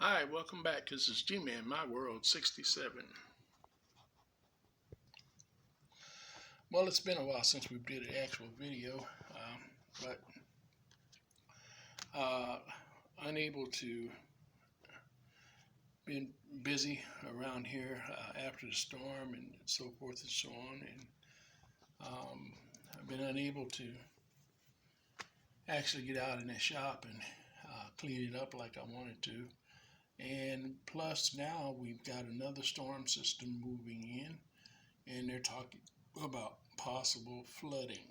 Hi, welcome back. This is G-Man, My World 67. Well, it's been a while since we did an actual video, but uh, unable to, been busy around here after the storm and so forth and so on, and I've been unable to actually get out in the shop and clean it up like I wanted to. And plus now we've got another storm system moving in, and they're talking about possible flooding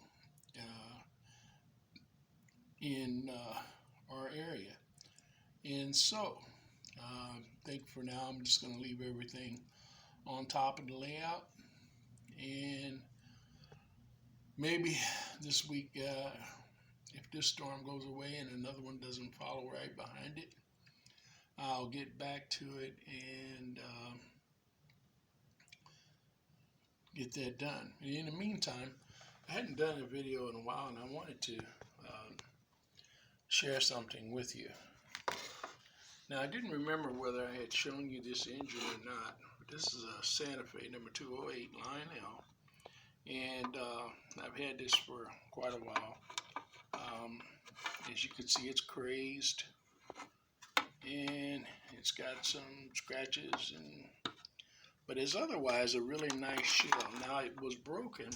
in our area. And so I think for now I'm just going to leave everything on top of the layout, and maybe this week, if this storm goes away and another one doesn't follow right behind it, I'll get back to it and get that done. And in the meantime, I hadn't done a video in a while, and I wanted to share something with you. Now, I didn't remember whether I had shown you this engine or not. This is a Santa Fe number 208 Lionel, and I've had this for quite a while. As you can see, it's crazed, and it's got some scratches, but it's otherwise a really nice shell. Now, it was broken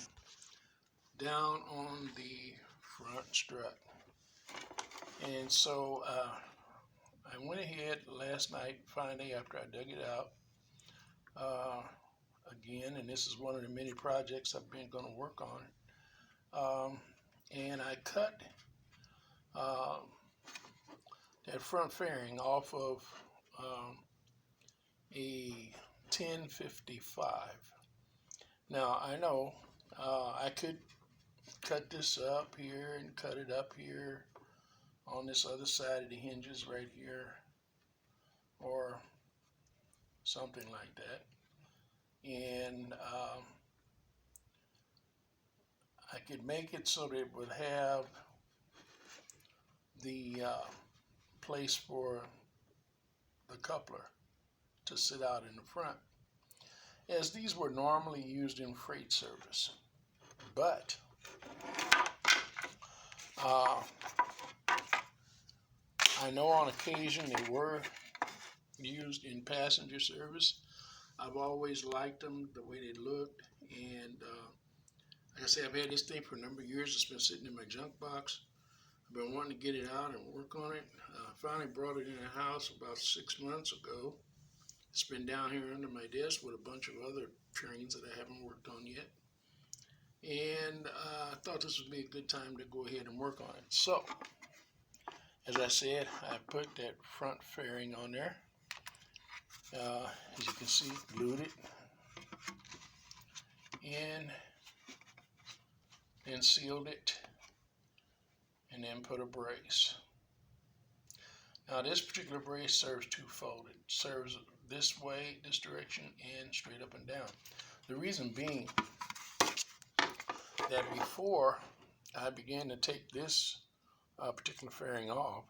down on the front strut, and so I went ahead last night, finally, after I dug it out again, and this is one of the many projects I've been going to work on, and I cut that front fairing off of a 1055. Now, I know I could cut this up here and cut it up here on this other side of the hinges right here, or something like that, and I could make it so that it would have the place for the coupler to sit out in the front, as these were normally used in freight service. But I know on occasion they were used in passenger service. I've always liked them, the way they looked, and like I say, I've had this thing for a number of years. It's been sitting in my junk box. I've been wanting to get it out and work on it. Finally brought it in the house about 6 months ago. It's been down here under my desk with a bunch of other trains that I haven't worked on yet. And I thought this would be a good time to go ahead and work on it. So, as I said, I put that front fairing on there. As you can see, glued it in and sealed it, and then put a brace. Now, this particular brace serves twofold. It serves this way, this direction, and straight up and down. The reason being that before I began to take this particular fairing off,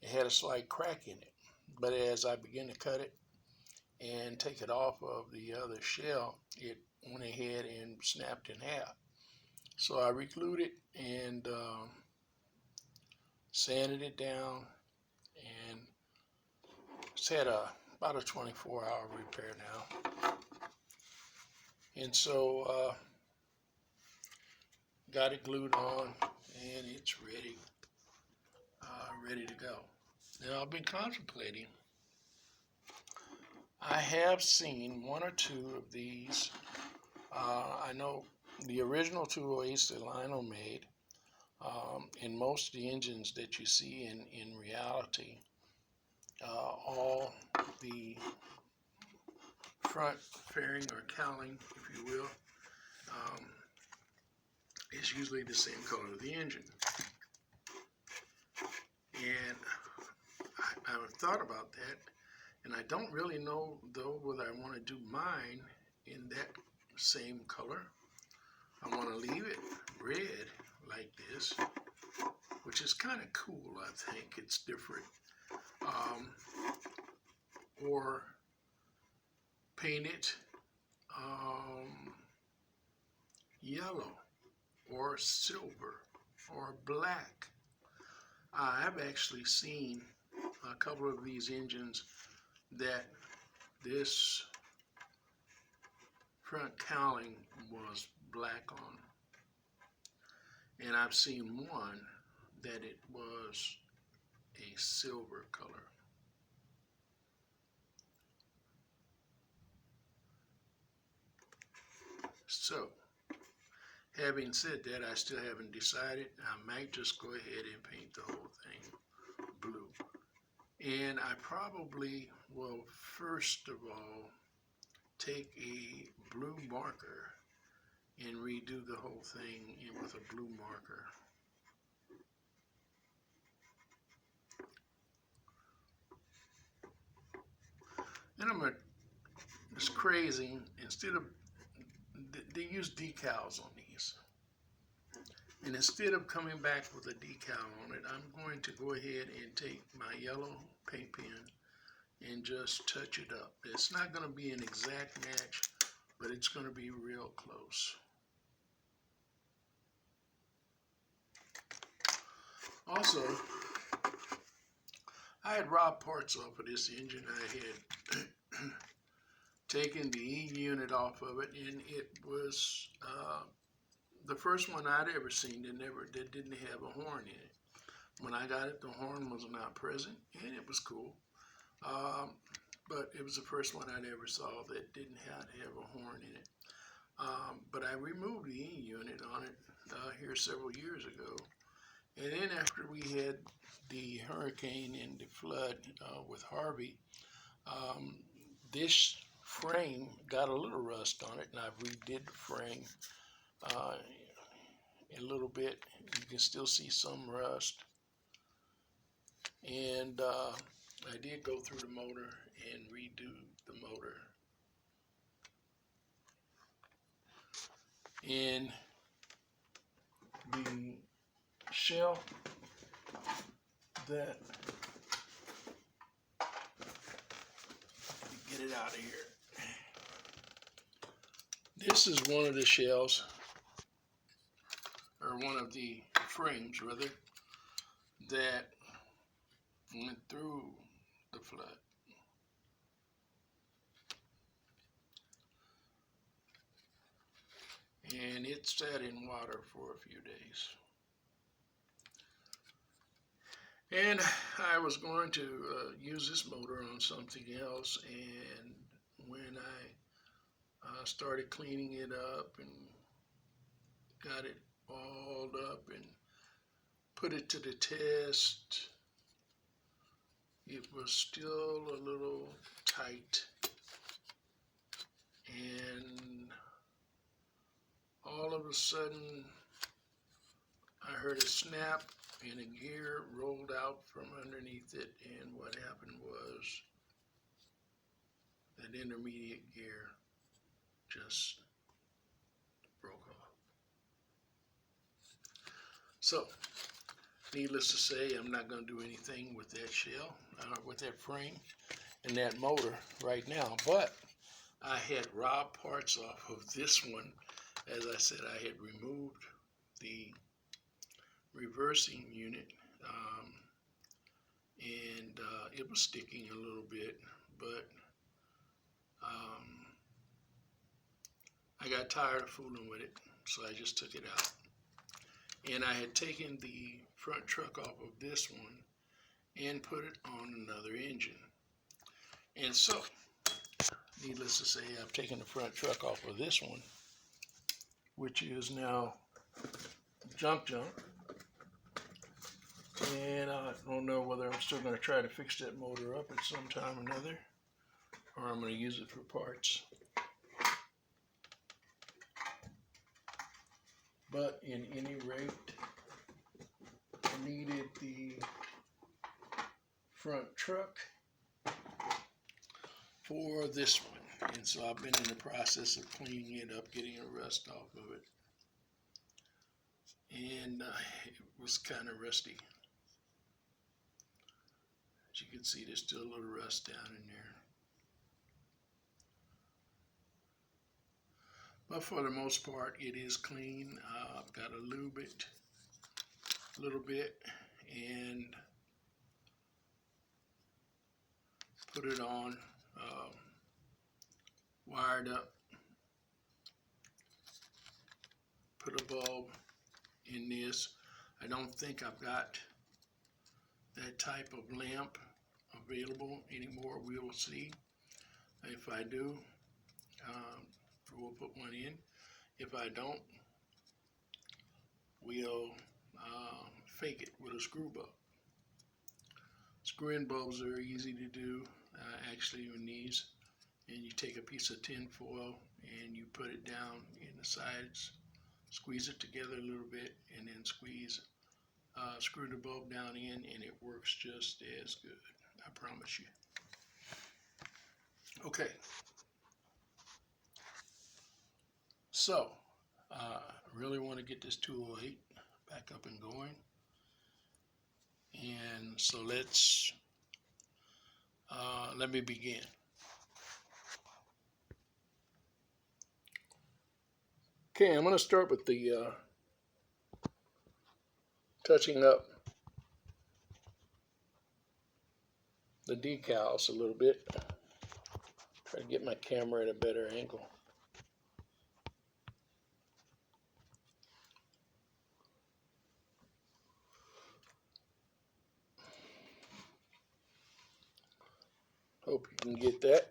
it had a slight crack in it. But as I began to cut it and take it off of the other shell, it went ahead and snapped in half. So I re-glued it and sanded it down, and it's had about a 24-hour repair now. And so got it glued on, and it's ready to go. Now, I've been contemplating. I have seen one or two of these. I know the original 208s that Lionel made, and most of the engines that you see in reality, all the front fairing or cowling, if you will, is usually the same color of the engine. And I've thought about that, and I don't really know, though, whether I want to do mine in that same color. I want to leave it red like this, which is kind of cool. I think it's different. or paint it yellow or silver or black. I've actually seen a couple of these engines that this front cowling was black on, and I've seen one that it was a silver color. So, having said that, I still haven't decided. I might just go ahead and paint the whole thing blue. And I probably will, first of all, take a blue marker and redo the whole thing with a blue marker. And I'm going to, it's crazy, instead of, they use decals on these. And instead of coming back with a decal on it, I'm going to go ahead and take my yellow paint pen and just touch it up. It's not going to be an exact match, but it's going to be real close. Also, I had robbed parts off of this engine. I had taken the E unit off of it, and it was the first one I'd ever seen that didn't have a horn in it. When I got it, the horn was not present, and it was cool. But it was the first one I'd ever saw that didn't have a horn in it. But I removed the E unit on it here several years ago. And then after we had the hurricane and the flood with Harvey, this frame got a little rust on it, and I redid the frame a little bit. You can still see some rust. And I did go through the motor and redo the motor. And the shell that, get it out of here. This is one of the shells, or one of the frames rather, that went through the flood. And it sat in water for a few days. And I was going to use this motor on something else, and when I started cleaning it up and got it oiled up and put it to the test, it was still a little tight, and all of a sudden I heard a snap and a gear rolled out from underneath it, and what happened was that intermediate gear just broke off. So, needless to say, I'm not going to do anything with that shell, with that frame and that motor right now, but I had robbed parts off of this one. As I said, I had removed the reversing unit, and it was sticking a little bit, but I got tired of fooling with it, so I just took it out. And I had taken the front truck off of this one and put it on another engine. And so, needless to say, I've taken the front truck off of this one, which is now junk. And I don't know whether I'm still going to try to fix that motor up at some time or another, or I'm going to use it for parts. But in any rate, I needed the front truck for this one. And so I've been in the process of cleaning it up, getting the rust off of it. And it was kind of rusty. As you can see, there's still a little rust down in there. But for the most part, it is clean. I've got to lube it a little bit and put it on, wired up, put a bulb in this. I don't think I've got that type of lamp available anymore. We will see. If I do, we'll put one in. If I don't, we'll fake it with a screw bulb. Screw-in bulbs are easy to do, actually on these. And you take a piece of tin foil and you put it down in the sides, squeeze it together a little bit, and then screw the bulb down in, and it works just as good. I promise you. Okay. So, I really want to get this 208 back up and going. And so let me begin. Okay, I'm going to start with the touching up the decals a little bit. Try to get my camera at a better angle. Hope you can get that.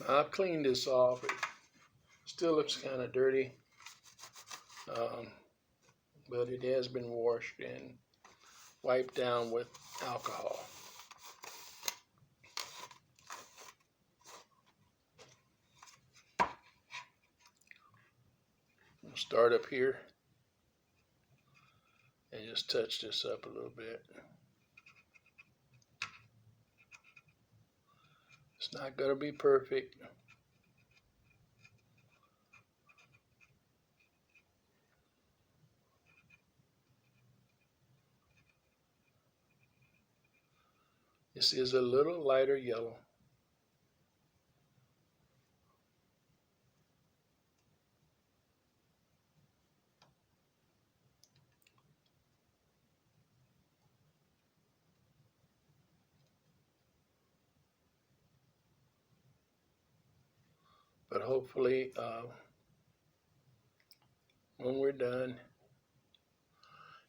I've cleaned this off. It still looks kind of dirty, but it has been washed and wiped down with alcohol. I'll start up here and just touch this up a little bit. It's not going to be perfect. This is a little lighter yellow. But hopefully, when we're done,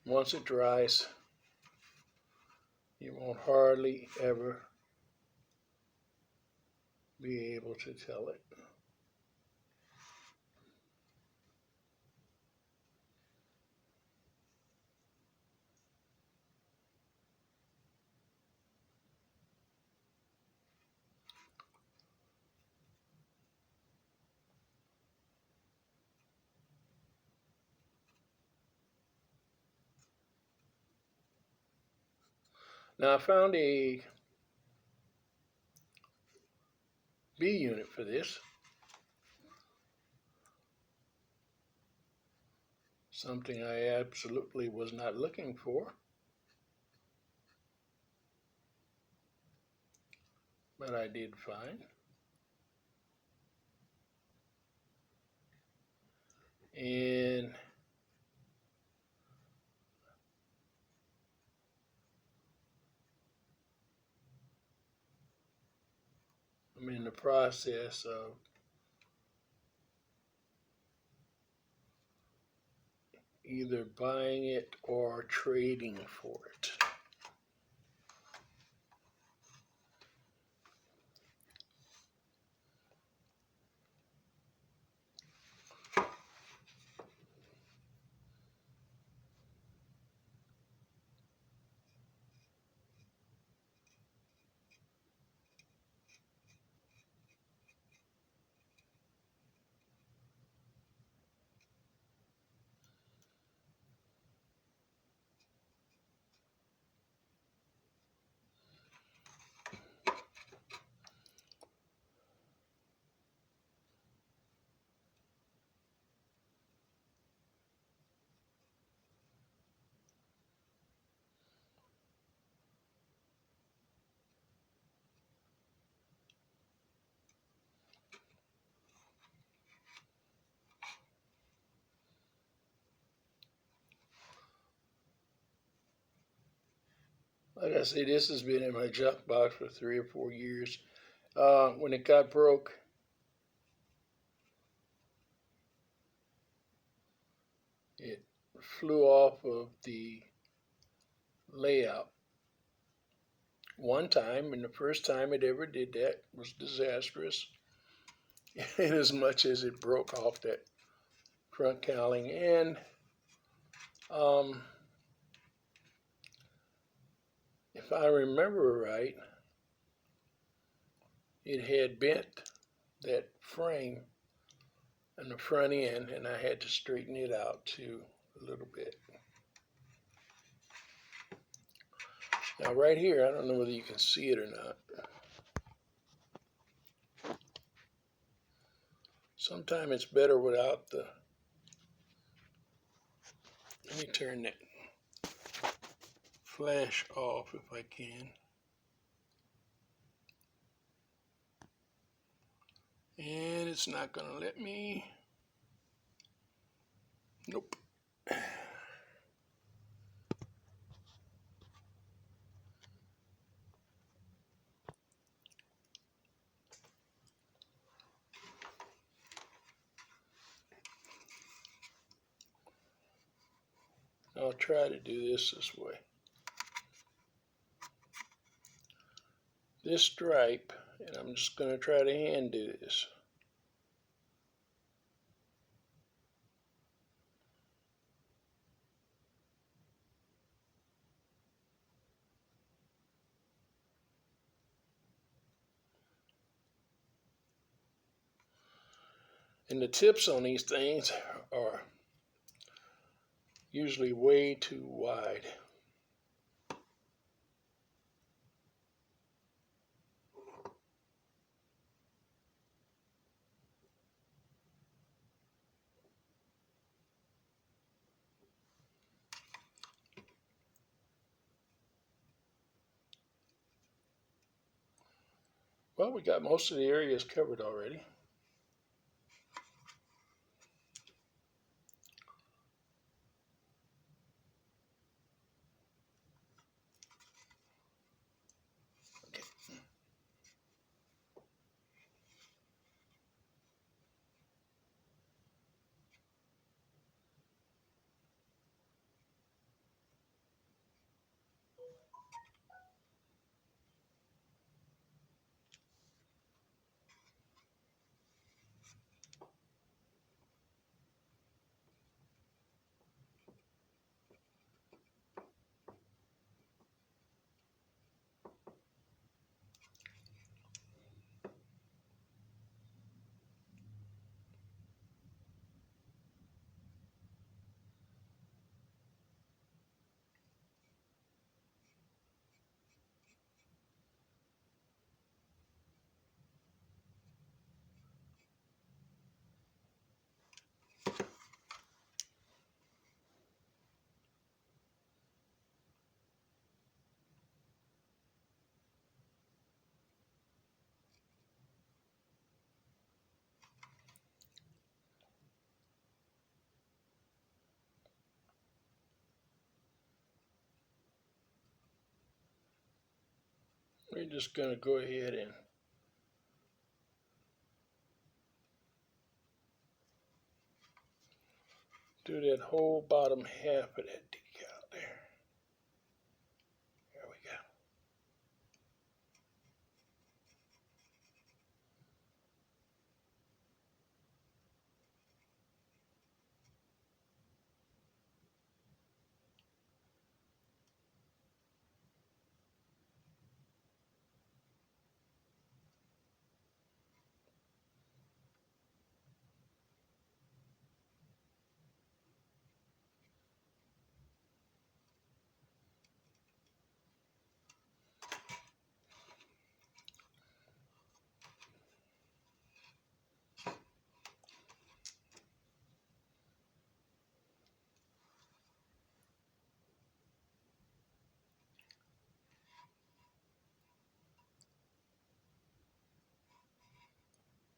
once it dries, you won't hardly ever be able to tell it. Now I found a B unit for this. Something I absolutely was not looking for. But I did find. And I'm in the process of either buying it or trading for it. Like I say, this has been in my junk box for 3 or 4 years. When it got broke, it flew off of the layout one time, and the first time it ever did that was disastrous, in as much as it broke off that front cowling. And um, if I remember right, it had bent that frame on the front end, and I had to straighten it out too a little bit. Now right here, I don't know whether you can see it or not. Sometimes it's better without the, let me turn that flash off if I can. And it's not gonna let me, nope. I'll try to do this way. This stripe, and I'm just gonna try to hand do this. And the tips on these things are usually way too wide. Well, we got most of the areas covered already. We're just gonna go ahead and do that whole bottom half of that decal there. There we go.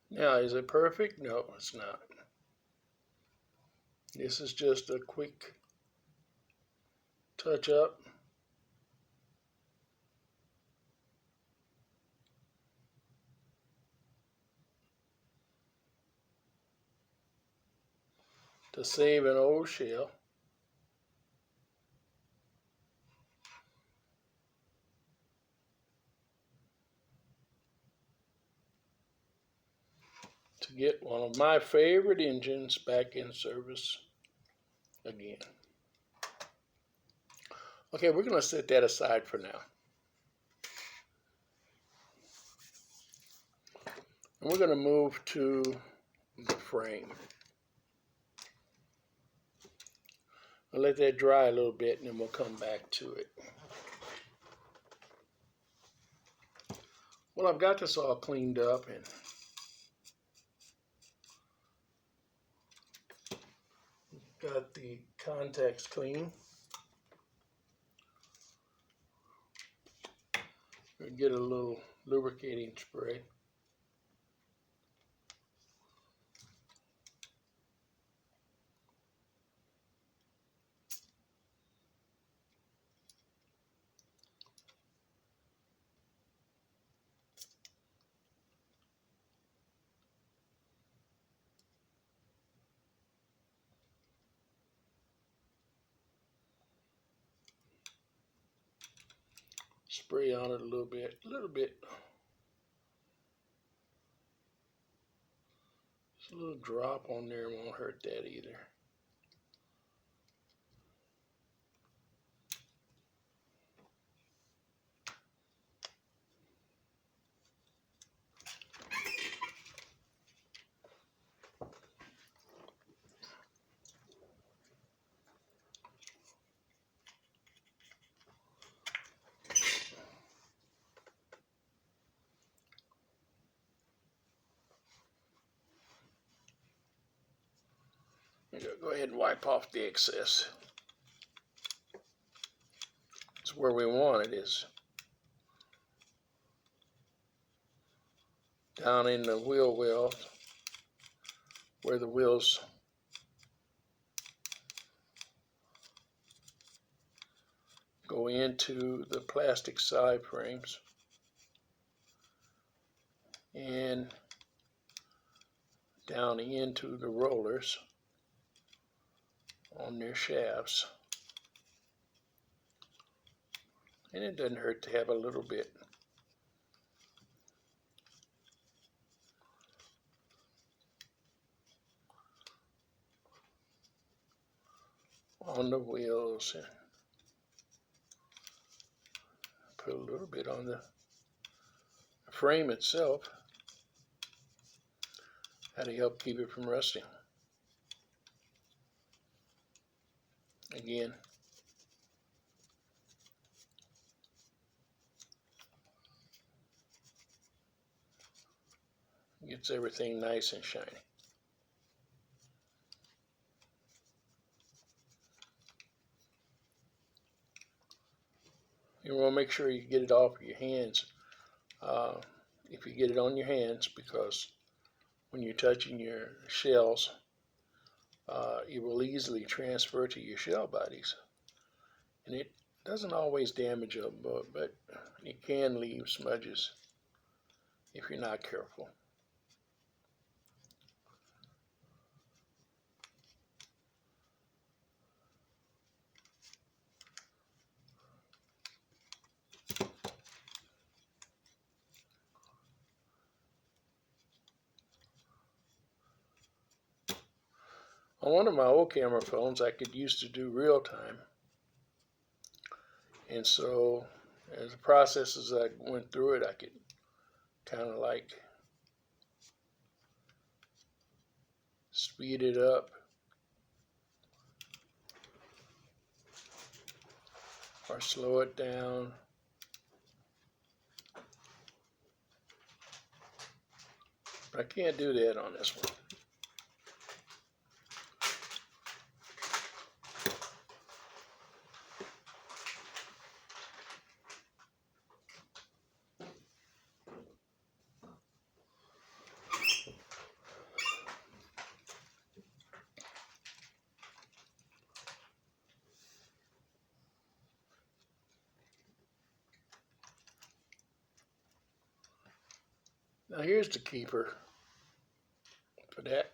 Now, is it perfect? No, it's not. This is just a quick touch up. to save an old shell. To get one of my favorite engines back in service again. Okay, we're going to set that aside for now. And we're going to move to the frame. I'll let that dry a little bit and then we'll come back to it. Well, I've got this all cleaned up and got the contacts clean. We'll get a little lubricating spray. Spray on it a little bit. Just a little drop on there won't hurt that either. Go ahead and wipe off the excess. It's where we want it, is down in the wheel well, where the wheels go into the plastic side frames and down into the rollers on their shafts. And it doesn't hurt to have a little bit. On the wheels and put a little bit on the frame itself. That'll help keep it from rusting. Again, gets everything nice and shiny. You want to make sure you get it off your hands. If you get it on your hands, because when you're touching your shells, it will easily transfer to your shell bodies. And it doesn't always damage them, but it can leave smudges if you're not careful. On one of my old camera phones, I could used to do real time. And so as the processes I went through it, I could kind of like speed it up or slow it down. But I can't do that on this one. Now here's the keeper for that.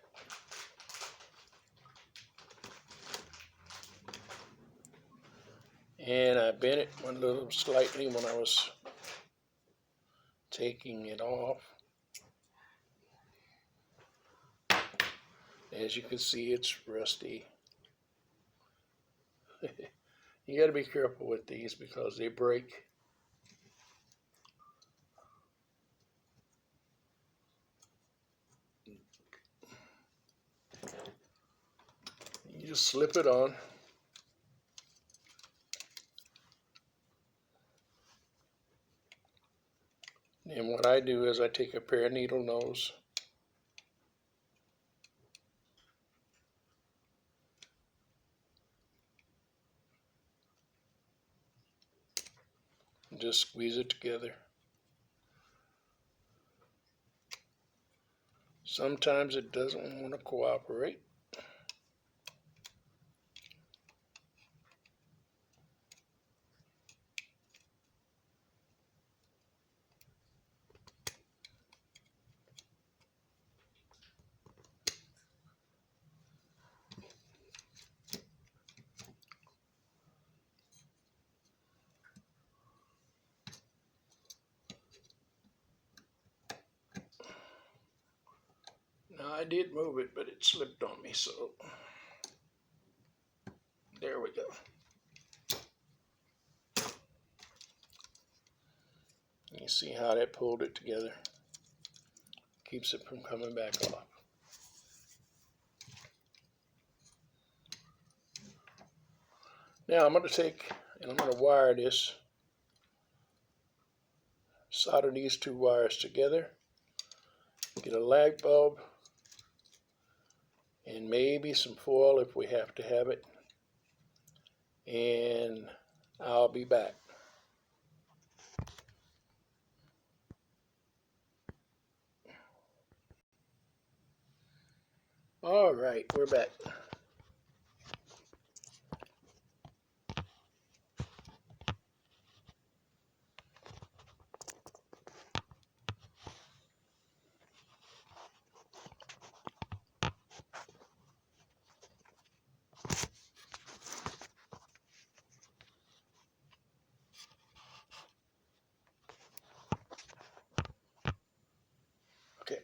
And I bent it one little slightly when I was taking it off. As you can see, it's rusty. You got to be careful with these because they break. You just slip it on. And what I do is I take a pair of needle nose, and just squeeze it together. Sometimes it doesn't want to cooperate. Now I did move it, but it slipped on me, so there we go. You see how that pulled it together? Keeps it from coming back off. Now I'm going to take and I'm going to wire this, solder these two wires together, get a light bulb, and maybe some foil if we have to have it, and I'll be back. All right, we're back. Okay.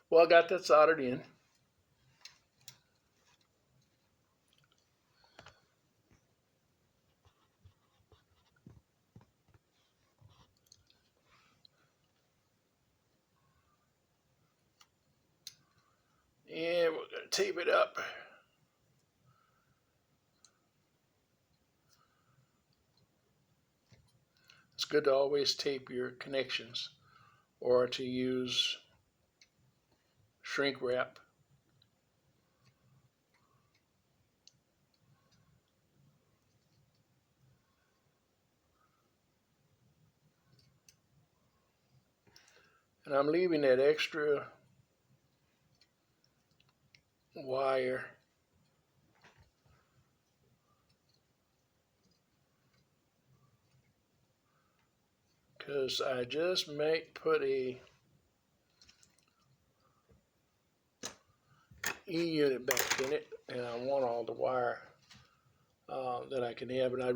Well, I got that soldered in. And we're going to tape it up. It's good to always tape your connections or to use shrink wrap. And I'm leaving that extra wire because I just might put a E unit back in it, and I want all the wire that I can have, and I